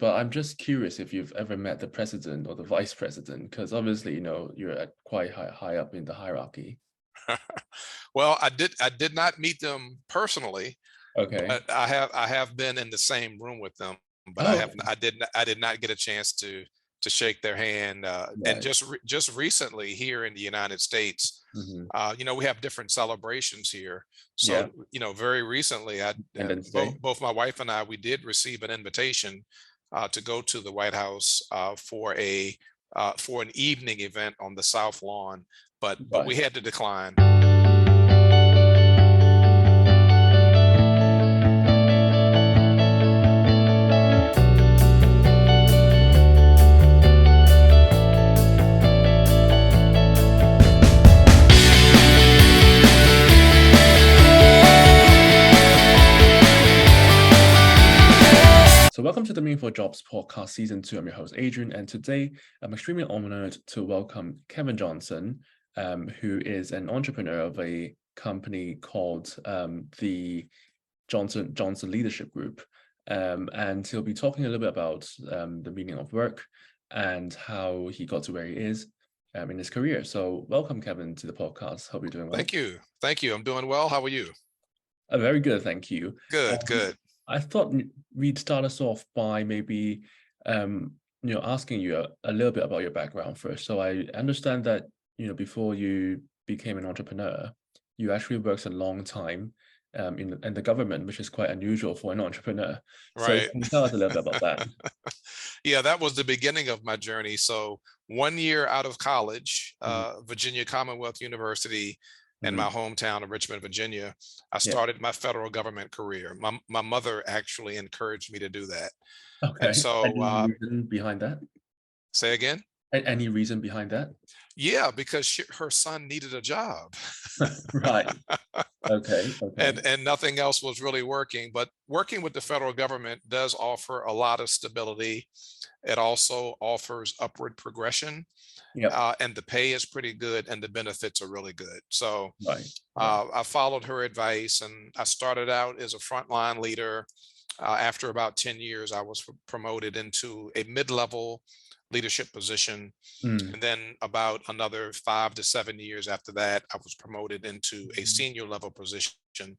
but I'm just curious if you've ever met the president or the vice president, because obviously, you're at quite high up in the hierarchy. Well, I did not meet them personally, Okay. but I have been in the same room with them, but Oh, okay. I did not get a chance to shake their hand. And Right. just recently here in the United States, Hmm. we have different celebrations here. Yeah. So very recently, Independence Day. both my wife and I, we did receive an invitation to go to the White House for an evening event on the South Lawn, but we Right. had to decline. So welcome to the Meaningful Jobs podcast, season 2. I'm your host, Adrian, and today I'm extremely honored to welcome Kevin Johnson, who is an entrepreneur of a company called the Johnson Leadership Group. And he'll be talking a little bit about the meaning of work and how he got to where he is in his career. So welcome, Kevin, to the podcast. Hope you're doing well. Thank you. Thank you. I'm doing well. How are you? Very good, thank you. Good, Um, good. I thought we'd start us off by maybe asking you a little bit about your background first. So I understand that before you became an entrepreneur, you actually worked a long time in the government, which is quite unusual for an entrepreneur. So Right. can you tell us a little bit about that? Yeah, that was the beginning of my journey. So 1 year out of college, Mhm. Virginia Commonwealth University in my Mhm. hometown of Richmond, Virginia, I Yeah. started my federal government career. My mother actually encouraged me to do that. And Okay. so, Any reason behind that? say again? Any reason behind that? Yeah, because her son needed a job. Right. Okay. Okay. And nothing else was really working. But working with the federal government does offer a lot of stability. It also offers upward progression, Yep. and the pay is pretty good, and the benefits are really good. So Right. Right. I followed her advice, and I started out as a frontline leader. After about 10 years, I was promoted into a mid-level leadership position. Mm. And then about another 5 to 7 years after that, I was promoted into a senior level position.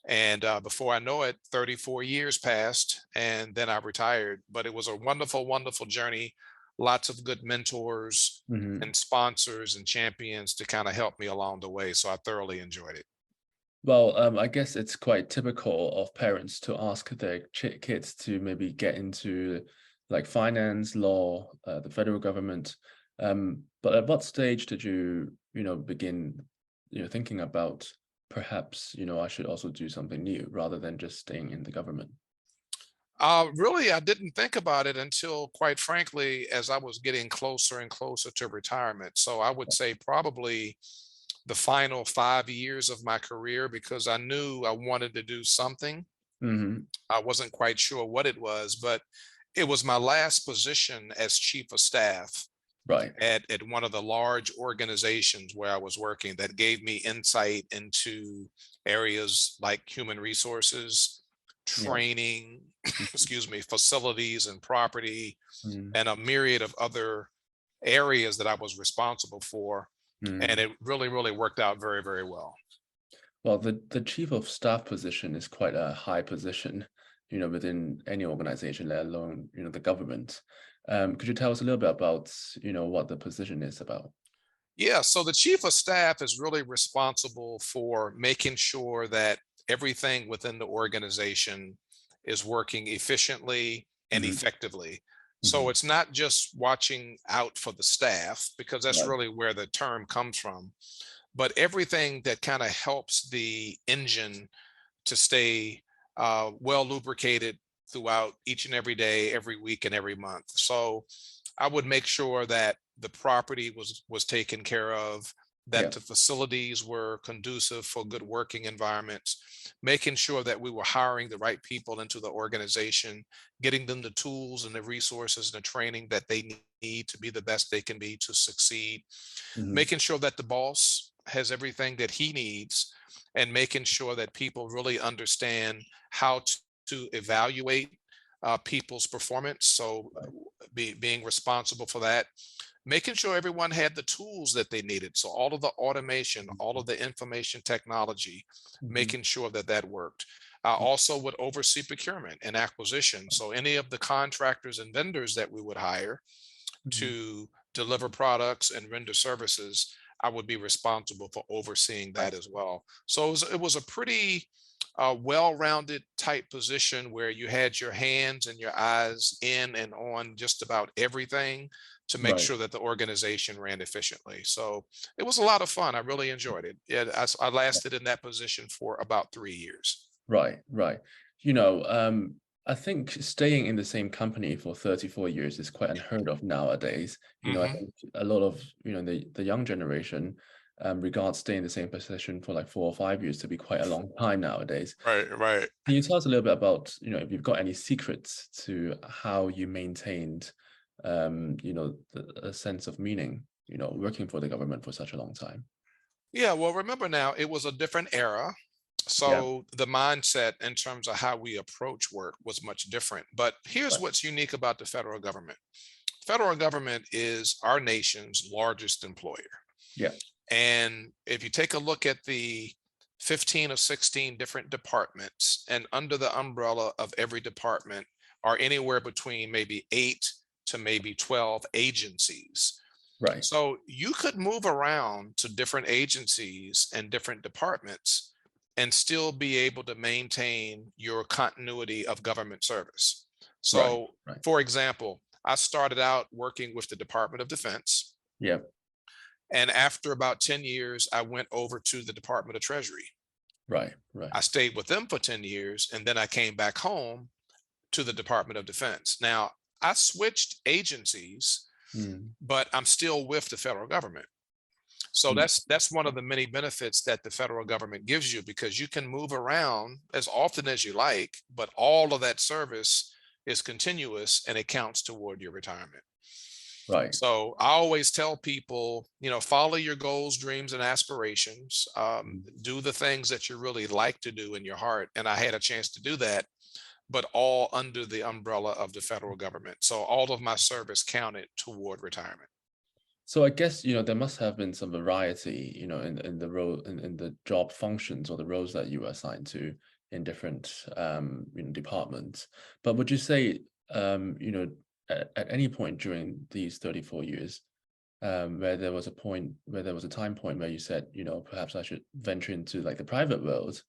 And before I know it, 34 years passed, and then I retired. But it was a wonderful, wonderful journey. Lots of good mentors Mhm. and sponsors and champions to kind of help me along the way. So I thoroughly enjoyed it. Well, I guess it's quite typical of parents to ask their kids to maybe get into like finance, law, the federal government. But at what stage did you, begin, thinking about perhaps, I should also do something new rather than just staying in the government? Really, I didn't think about it until, quite frankly, as I was getting closer and closer to retirement. So I would say probably the final 5 years of my career, because I knew I wanted to do something. Hmm. I wasn't quite sure what it was, but it was my last position as chief of staff Right. at one of the large organizations where I was working that gave me insight into areas like human resources, Yeah. training, Mhm. excuse me, facilities and property, Mm. and a myriad of other areas that I was responsible for. And Mm. it really, really worked out very, very well. Well, the chief of staff position is quite a high position, within any organization, let alone, the government. Could you tell us a little bit about, what the position is about? Yeah, so the chief of staff is really responsible for making sure that everything within the organization is working efficiently and Hmm. effectively. So Hmm. it's not just watching out for the staff, because that's Right. really where the term comes from, but everything that kind of helps the engine to stay well lubricated throughout each and every day, every week, and every month. So I would make sure that the property was taken care of, that Yeah. the facilities were conducive for good working environments, making sure that we were hiring the right people into the organization, getting them the tools and the resources and the training that they need to be the best they can be to succeed, Hmm. making sure that the boss has everything that he needs, and making sure that people really understand how to evaluate people's performance. So Right. being responsible for that, making sure everyone had the tools that they needed. So all of the automation, all of the information technology, Mhm. making sure that that worked. I also would oversee procurement and acquisition. So any of the contractors and vendors that we would hire Mhm. to deliver products and render services, I would be responsible for overseeing I that as see. well. So it was a pretty well-rounded type position where you had your hands and your eyes in and on just about everything to make Right. sure that the organization ran efficiently. So it was a lot of fun. I really enjoyed it. I lasted in that position for about 3 years. Right, right. I think staying in the same company for 34 years is quite unheard of nowadays. I Hmm. think a lot of, the young generation regards staying in the same position for like 4 or 5 years to be quite a long time nowadays. Right, right. Can you tell us a little bit about, if you've got any secrets to how you maintained, a sense of meaning, working for the government for such a long time? Yeah, well, remember now, it was a different era. Yeah, So the mindset in terms of how we approach work was much different. But here's right. what's unique about the federal government. Federal government is our nation's largest employer. Yeah, And if you take a look at the 15 or 16 different departments, and under the umbrella of every department are anywhere between maybe 8 to maybe 12 agencies. right, So you could move around to different agencies and different departments and still be able to maintain your continuity of government service. right, So, right. for example, I started out working with the Department of Defense. Yeah, And after about 10 years, I went over to the Department of Treasury. right, right. I stayed with them for 10 years, and then I came back home to the Department of Defense. Now, I switched agencies, Mm, but I'm still with the federal government. So mm, that's one of the many benefits that the federal government gives you, because you can move around as often as you like, but all of that service is continuous and it counts toward your retirement. right. So I always tell people, follow your goals, dreams, and aspirations. Mm. Do the things that you really like to do in your heart. And I had a chance to do that, but all under the umbrella of the federal government. So all of my service counted toward retirement. So I guess, there must have been some variety, in the role in the job functions or the roles that you were assigned to in different departments. But would you say, at any point during these 34 years, where there was a time point where you said, perhaps I should venture into like the private world,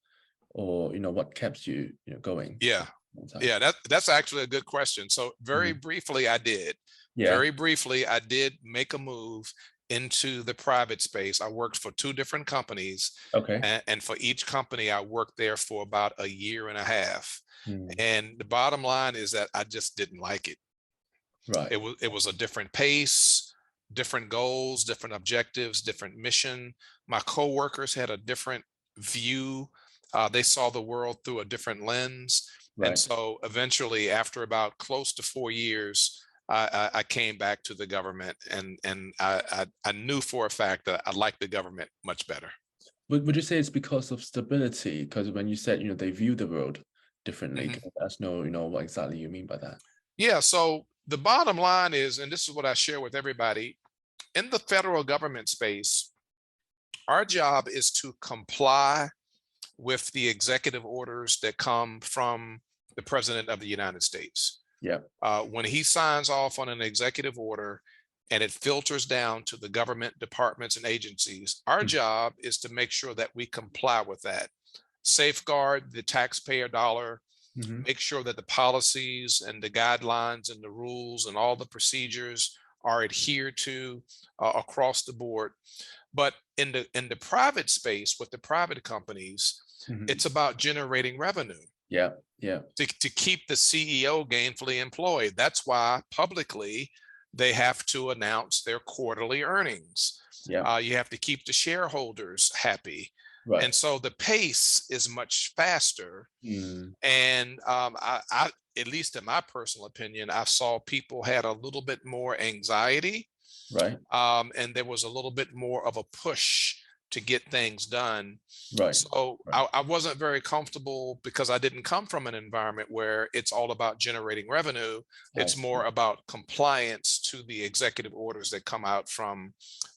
or what kept you, going for Yeah. a long time? Yeah, that's actually a good question. So very Mhm. briefly, I did. Yeah. Very briefly, I did make a move into the private space. I worked for two different companies, Okay. and for each company, I worked there for about a year and a half. Mm. And the bottom line is that I just didn't like it. Right. It was a different pace, different goals, different objectives, different mission. My coworkers had a different view. They saw the world through a different lens. And Right. so eventually, after about close to 4 years, I came back to the government, and I knew for a fact that I liked the government much better. Would you say it's because of stability? Because when you said, they view the world differently, Mhm. can you let us know, what exactly you mean by that? Yeah. So the bottom line is, and this is what I share with everybody, in the federal government space, our job is to comply with the executive orders that come from the President of the United States. Yeah. When he signs off on an executive order and it filters down to the government departments and agencies, our Mm. job is to make sure that we comply with that, safeguard the taxpayer dollar, Mm-hmm. make sure that the policies and the guidelines and the rules and all the procedures are adhered to across the board. But in the private space with the private companies, Mm-hmm. it's about generating revenue Yeah. Yeah. to keep the CEO gainfully employed. That's why publicly they have to announce their quarterly earnings. Yeah. You have to keep the shareholders happy. Right. And so the pace is much faster. Mm. And at least in my personal opinion, I saw people had a little bit more anxiety, Right. and there was a little bit more of a push to get things done. Right. So Right. I wasn't very comfortable because I didn't come from an environment where it's all about generating revenue. I It's see. more about compliance to the executive orders that come out from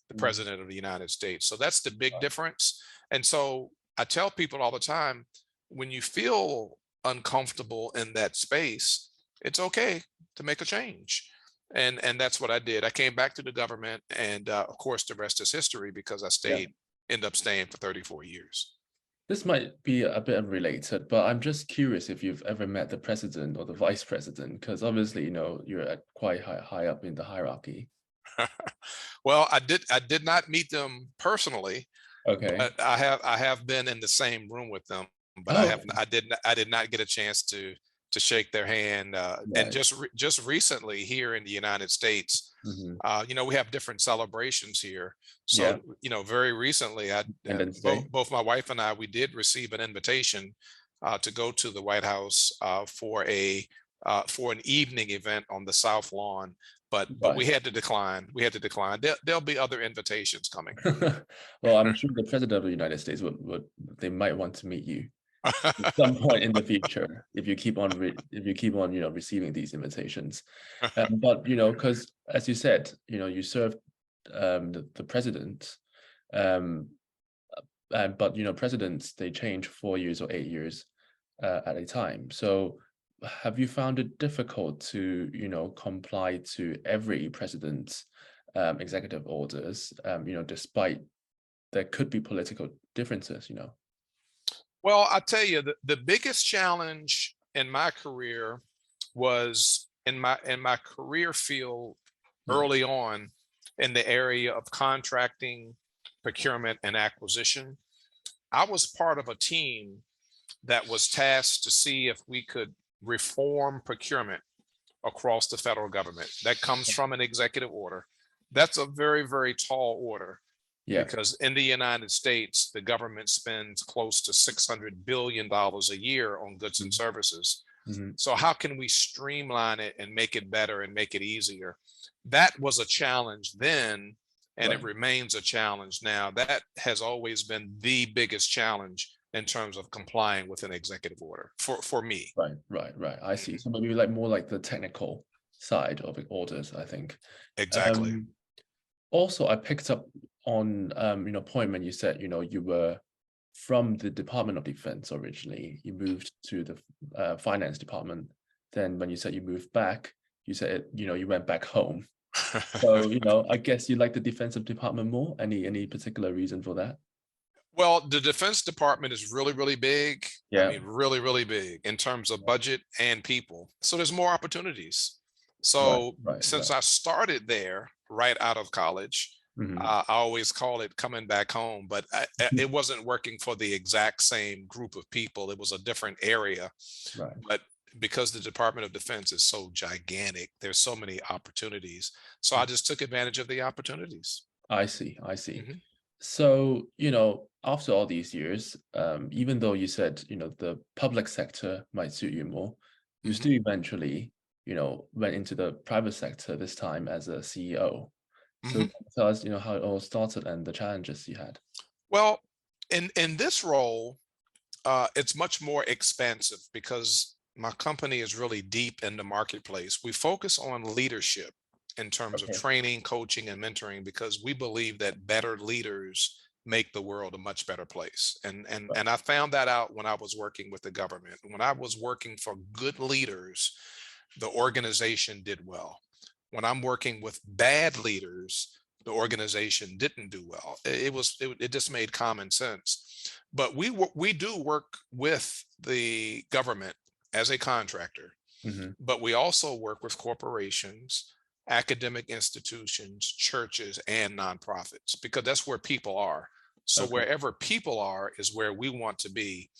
the Mhm. president of the United States. So that's the big Right. difference. And so I tell people all the time, when you feel uncomfortable in that space, it's okay to make a change. And that's what I did. I came back to the government, and of course, the rest is history because I Yeah. ended up staying for 34 years. This might be a bit unrelated, but I'm just curious if you've ever met the president or the vice president, because obviously, you're at quite high up in the hierarchy. Well, I did not meet them personally, Okay. but I have been in the same room with them, but Oh, I did not get a chance to shake their hand. And right. just recently here in the United States, Hmm. we have different celebrations here. Yeah. So very recently, Independence Day. both my wife and I, we did receive an invitation to go to the White House for an evening event on the South Lawn. But we Right. had to decline. We had to decline. There'll be other invitations coming. Well, I'm sure the president of the United States would they might want to meet you at some point in the future if you keep on receiving these invitations. But because as you said, you served the president, um, but presidents they change 4 years or 8 years at a time. So have you found it difficult to comply to every president's executive orders? Despite there could be political differences. Well, I tell you, the biggest challenge in my career was in my career field Mhm. early on in the area of contracting, procurement, and acquisition. I was part of a team that was tasked to see if we could reform procurement across the federal government. That comes from an executive order. That's a very, very tall order Yeah. because in the United States, the government spends close to $600 billion a year on goods and services. Hmm. So, how can we streamline it and make it better and make it easier? That was a challenge then, and it Right. remains a challenge now. That has always been the biggest challenge in terms of complying with an executive order for me. Right. Right. Right. I see. Mhm. So maybe like more like the technical side of the orders, I think. Exactly. Um, Also, I picked up on point when you said you were from the Department of Defense originally. You moved to the finance department. Then when you said you moved back, you said you went back home. So I guess you like the defensive department more. Any particular reason for that? Well, the Defense Department is really, really big. I Yeah. mean, really, really big in terms of budget and people. So there's more opportunities. Right. So Right. since Right. I started there right out of college, Hmm. I always call it coming back home, but it wasn't working for the exact same group of people. It was a different area. Right. But because the Department of Defense is so gigantic, there's so many opportunities. So I just took advantage of the opportunities. I see. I see. Mhm, So, after all these years, even though you said, the public sector might suit you more, you mhm, still eventually, went into the private sector this time as a CEO. So mhm. tell us, how it all started and the challenges you had. Well, in this role, it's much more expansive because my company is really deep in the marketplace. We focus on leadership in terms of Okay. training, coaching, and mentoring because we believe that better leaders make the world a much better place. Right. And I found that out when I was working with the government. When I was working for good leaders, the organization did well. When I'm working with bad leaders, the organization didn't do well. It just made common sense. But we do work with the government as a contractor, Hmm. but we also work with corporations, academic institutions, churches, and nonprofits because that's where people are. So Okay. wherever people are is where we want to be.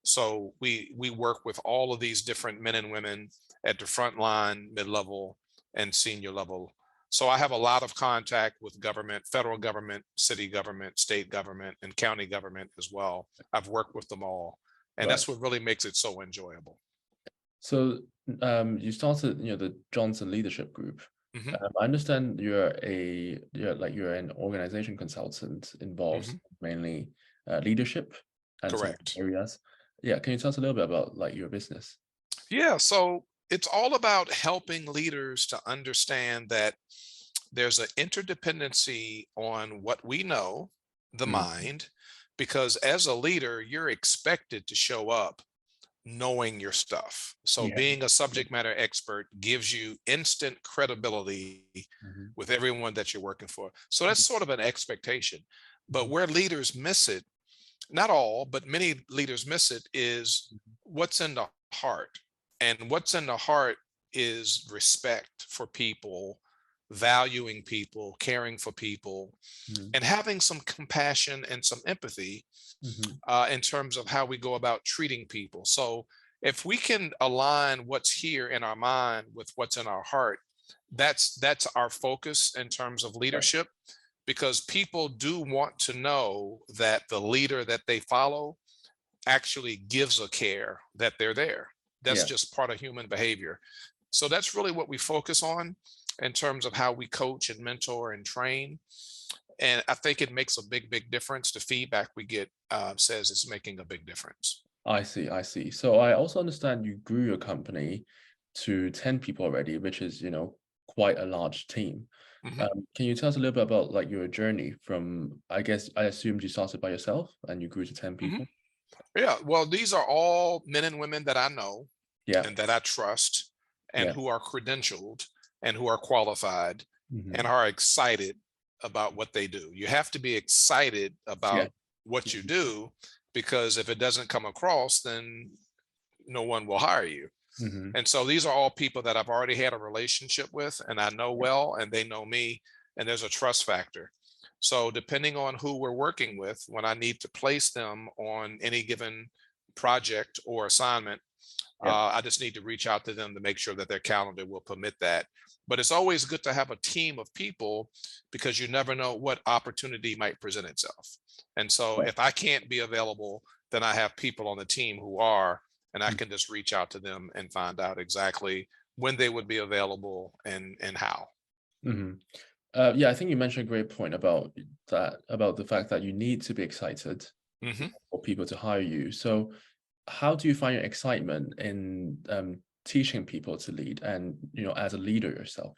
So we work with all of these different men and women at the front line, mid-level, and senior level. So I have a lot of contact with government, federal government, city government, state government, and county government as well. I've worked with them all. And Right. that's what really makes it so enjoyable. So you started, the Johnson Leadership Group. Hmm. I understand you're an organization consultant involves Hmm. mainly leadership and some Correct. areas. Yeah, can you tell us a little bit about like your business? Yeah, so it's all about helping leaders to understand that there's an interdependency on what we know, the Mm, mind, because as a leader, you're expected to show up knowing your stuff. So yeah. being a subject matter expert gives you instant credibility Mhm, with everyone that you're working for. So that's sort of an expectation. But mhm, where leaders miss it, not all, but many leaders miss it, is mhm. what's in the heart. And what's in the heart is respect for people, valuing people, caring for people, Mhm, and having some compassion and some empathy mhm. in terms of how we go about treating people. So if we can align what's here in our mind with what's in our heart, that's our focus in terms of Right. leadership, because people do want to know that the leader that they follow actually gives a care that they're there. That's Yeah. just part of human behavior. So that's really what we focus on in terms of how we coach and mentor and train. And I think it makes a big difference. The feedback we get says it's making a big difference. I see, I see. So I also understand you grew your company to 10 people already, which is, quite a large team. Mhm. Can you tell us a little bit about like your journey from, I guess I assumed you started by yourself and you grew to 10 Mhm. people? Yeah, well, these are all men and women that I know Yeah, and that I trust and yeah. who are credentialed and who are qualified and Hmm. are excited about what they do. You have to be excited Yeah. about what you do, because if it doesn't come across, then no one will hire you. Hmm. And so these are all people that I've already had a relationship with and I know Yeah. well, and they know me, and there's a trust factor. So depending on who we're working with, when I need to place them on any given project or assignment, Yeah. I just need to reach out to them to make sure that their calendar will permit that. But it's always good to have a team of people, because you never know what opportunity might present itself. And so Yeah. if I can't be available, then I have people on the team who are, and I Mm, can just reach out to them and find out exactly when they would be available and how. mhm. Yeah, I think you mentioned a great point about about the fact that you need to be excited Hmm. for people to hire you. So, how do you find your excitement in teaching people to lead and, as a leader yourself?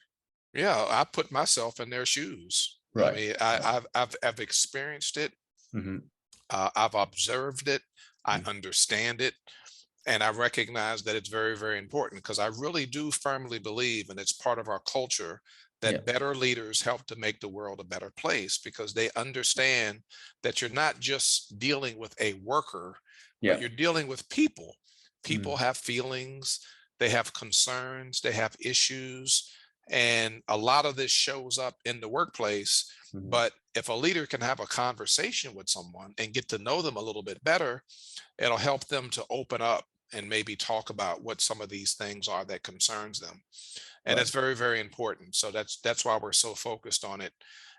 Yeah, I put myself in their shoes. I Right. mean, Right. I've experienced it. Hmm. I've observed it. I Hmm. understand it. And I recognize that it's very important, because I really do firmly believe, and it's part of our culture, Yeah. that better leaders help to make the world a better place, because they understand that you're not just dealing with a worker, but Yeah. you're dealing with people. Mm, People have feelings, they have concerns, they have issues, and a lot of this shows up in the workplace. mhm. But if a leader can have a conversation with someone and get to know them a little bit better, it'll help them to open up and maybe talk about what some of these things are that concerns them. And Right. that's very important. So that's why we're so focused on it.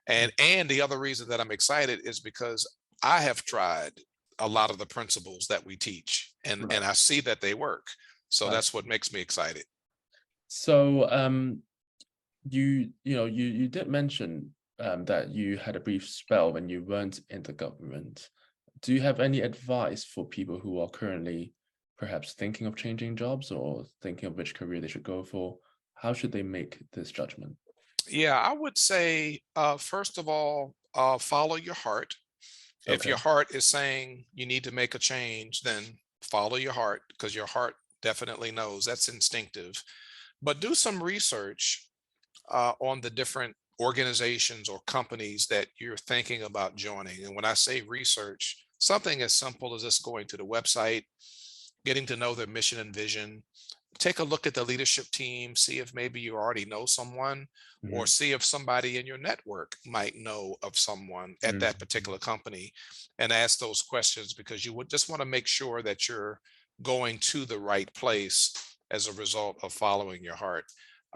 Mm, And the other reason that I'm excited is because I have tried a lot of the principles that we teach, and right. I see that they work. So I that's see. what makes me excited. So, you did mention that you had a brief spell when you weren't in the government. Do you have any advice for people who are currently perhaps thinking of changing jobs or thinking of which career they should go for? How should they make this judgment? Yeah, I would say, first of all, follow your heart. If your Okay. heart is saying you need to make a change, then follow your heart, because your heart definitely knows. That's instinctive. But do some research on the different organizations or companies that you're thinking about joining. And when I say research, something as simple as just going to the website, getting to know their mission and vision, take a look at the leadership team, see if maybe you already know someone, or Mhm, see if somebody in your network might know of someone at that mhm. particular company, and ask those questions, because you would just want to make sure that you're going to the right place as a result of following your heart,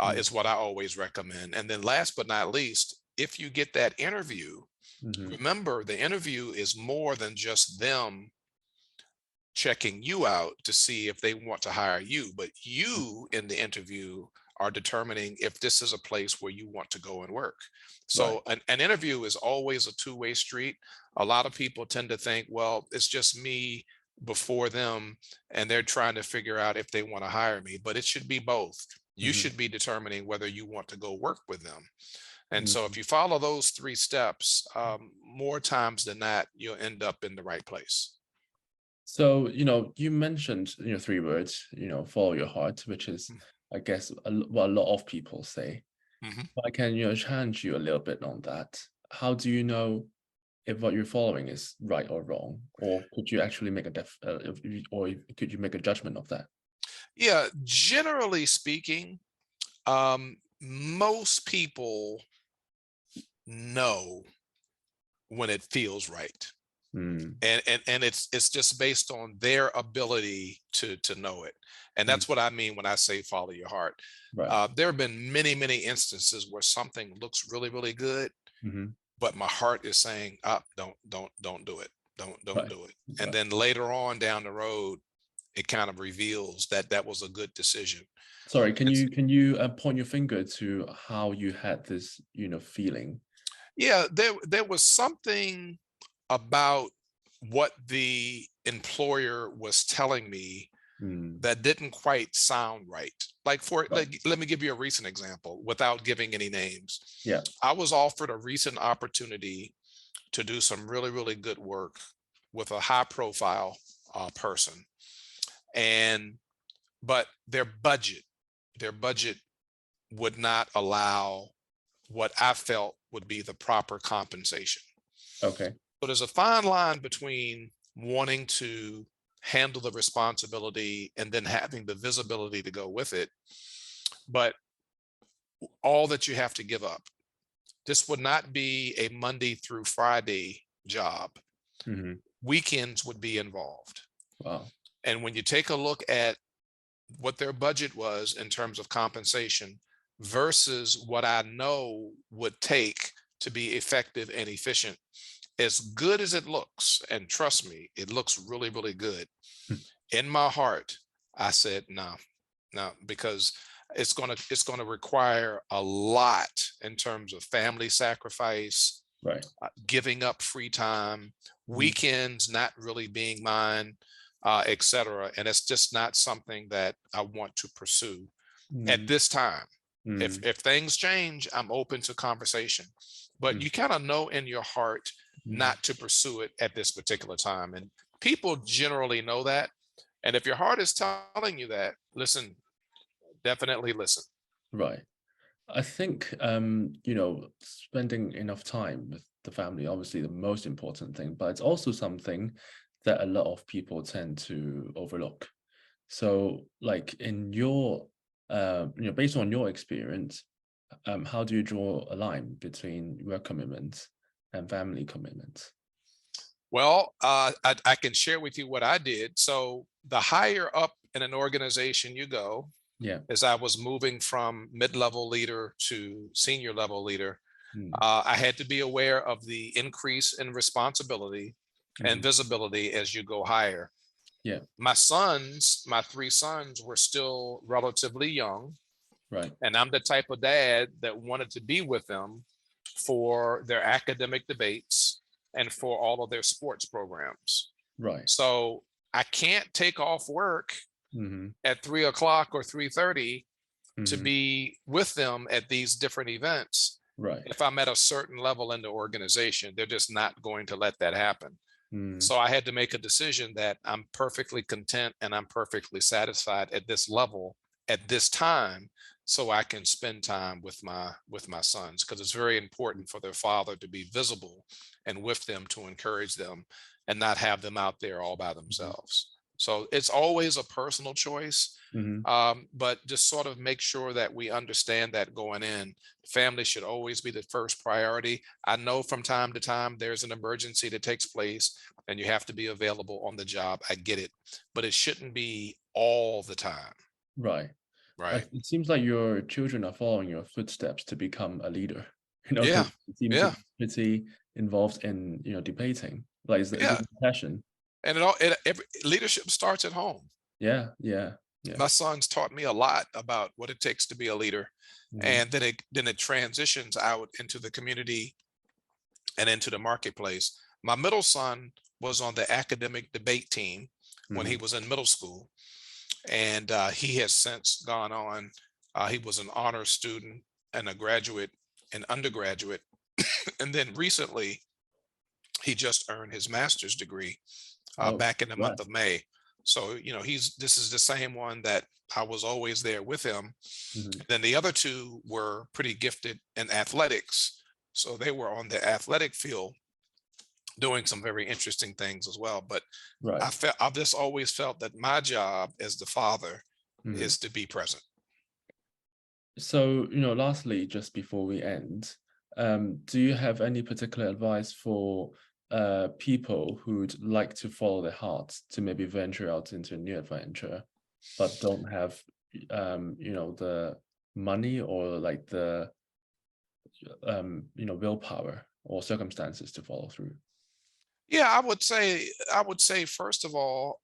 Mm, is what I always recommend. And then last but not least, if you get that interview, mhm. remember the interview is more than just them checking you out to see if they want to hire you, but Mm, you in the interview are determining if this is a place where you want to go and work. Right. So an interview is always a two-way street. A lot of people tend to think, well, it's just me before them, and they're trying to figure out if they want to hire me, but it should be both. You Hmm. should be determining whether you want to go work with them. And so if Hmm. you follow those three steps, more times than not, you'll end up in the right place. So, you mentioned, three words, follow your heart, which is, I guess, what a lot of people say. Mhm. But I can, challenge you a little bit on that. How do you know if what you're following is right or wrong? Or could you actually make could you make a judgment of that? Yeah, generally speaking, most people know when it feels right. Mm, And it's just based on their ability to know it. And mm, that's what I mean when I say follow your heart. right. There have been many instances where something looks really good, Hmm. but my heart is saying, up, don't do it, don't Right. do it. And Right. then later on down the road, it kind of reveals that that was a good decision. Sorry, It's, can you point your finger to how you had this, feeling? yeah, there was something about what the employer was telling me Mm, that didn't quite sound right. right. Let me give you a recent example without giving any names. Yeah. I was offered a recent opportunity to do some really good work with a high profile person, and but their budget would not allow what I felt would be the proper compensation. Okay. So there's a fine line between wanting to handle the responsibility and then having the visibility to go with it, but all that you have to give up. This would not be a Monday through Friday job. Hmm. Weekends would be involved. Wow. And when you take a look at what their budget was in terms of compensation versus what I know would take to be effective and efficient, as good as it looks, and trust me, it looks really good. In my heart, I said, no, no, because it's gonna require a lot in terms of family sacrifice, Right. giving up free time, Mm, weekends not really being mine, etc. And it's just not something that I want to pursue at mm, this time. If mm, if things change, I'm open to conversation. But mm, you kind of know in your heart mm. not to pursue it at this particular time. And people generally know that. And if your heart is telling you that, listen, definitely listen. Right. I think, spending enough time with the family, obviously the most important thing, but it's also something that a lot of people tend to overlook. So, like in your, based on your experience, how do you draw a line between work commitments and family commitments? Well, I can share with you what I did. So the higher up in an organization you go, Yeah. as I was moving from mid-level leader to senior level leader, Mm, I had to be aware of the increase in responsibility and mhm. visibility as you go higher. Yeah. My three sons were still relatively young, Right. and I'm the type of dad that wanted to be with them for their academic debates and for all of their sports programs. Right. So I can't take off work Hmm. at 3 o'clock or 3:30 to Hmm. be with them at these different events. Right. If I'm at a certain level in the organization, they're just not going to let that happen. Mm, So I had to make a decision that I'm perfectly content and I'm perfectly satisfied at this level at this time, so I can spend time with my sons, because it's very important for their father to be visible and with them to encourage them and not have them out there all by mhm, themselves. So it's always a personal choice, mhm. but just sort of make sure that we understand that going in. Family should always be the first priority. I know from time to time there's an emergency that takes place and you have to be available on the job. I get it, but it shouldn't be all the time. Right. Right. It seems like your children are following your footsteps to become a leader, Yeah. because you seem to Yeah. be pretty involved in, debating. Like, is it Yeah. a passion? And every leadership starts at home. Yeah, yeah. Yeah. My sons taught me a lot about what it takes to be a leader. Mhm. And then it transitions out into the community and into the marketplace. My middle son was on the academic debate team when he Mhm. was in middle school, and he has since gone on. He was an honor student and a graduate and undergraduate, and then recently he just earned his master's degree Oh, back in the month right. of May. So this is the same one that I was always there with him. Mhm. Then the other two were pretty gifted in athletics, so they were on the athletic field doing some very interesting things as well. But Right. I've just always felt that my job as the father Mhm. is to be present. So, lastly, just before we end, do you have any particular advice for people who'd like to follow their hearts to maybe venture out into a new adventure, but don't have, the money or like the, willpower or circumstances to follow through? Yeah, I would say first of all,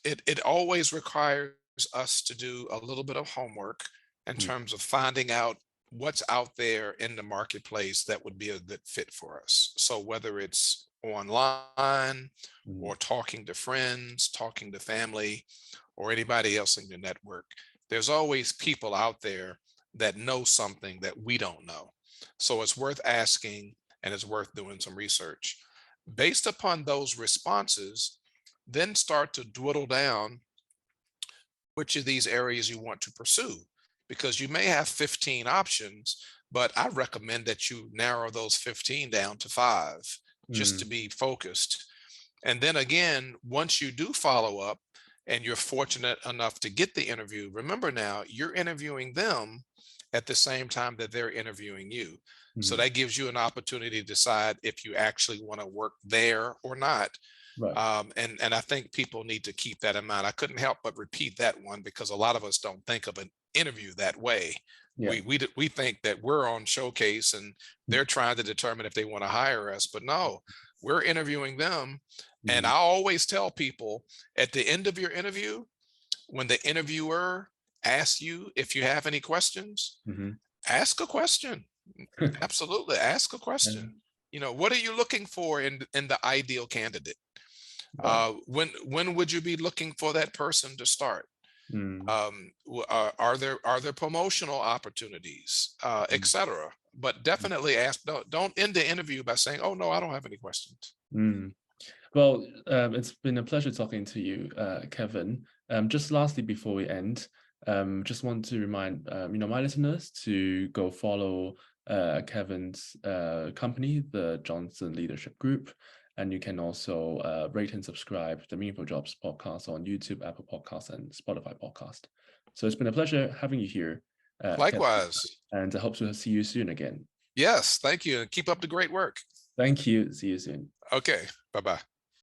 it always requires us to do a little bit of homework in Mm. terms of finding out what's out there in the marketplace that would be a good fit for us. So whether it's online Mm. or talking to friends, talking to family, or anybody else in your network, there's always people out there that know something that we don't know. So it's worth asking and it's worth doing some research. Based upon those responses, then start to dwindle down which of these areas you want to pursue, because you may have 15 options, but I recommend that you narrow those 15 down to 5 just to Mm. be focused. And then again, once you do follow up and you're fortunate enough to get the interview, remember now you're interviewing them at the same time that they're interviewing you. So Mhm. that gives you an opportunity to decide if you actually want to work there or not. Right. And I think people need to keep that in mind. I couldn't help but repeat that one because a lot of us don't think of an interview that way. Yeah. We think that we're on showcase and they're trying to determine if they want to hire us, but no, we're interviewing them. And Mhm. I always tell people at the end of your interview, when the interviewer asks you if you have any questions, Mhm. ask a question. Absolutely, ask a Yeah. question. What are you looking for in the ideal candidate? Right. When would you be looking for that person to start? Mm. Are there promotional opportunities, Mm. etc. But definitely ask. Don't end the interview by saying, "Oh no, I don't have any questions." Mm. Well, it's been a pleasure talking to you, Kevin. Just lastly, before we end, just want to remind my listeners to go follow Kevin's company, the Johnson Leadership Group, and you can also rate and subscribe the Meaningful Jobs podcast on YouTube, Apple Podcasts, and Spotify podcast. So it's been a pleasure having you here, Kevin, Likewise. and I hope to see you soon again. Yes, thank you, and keep up the great work. Thank you. See you soon. Okay, bye bye.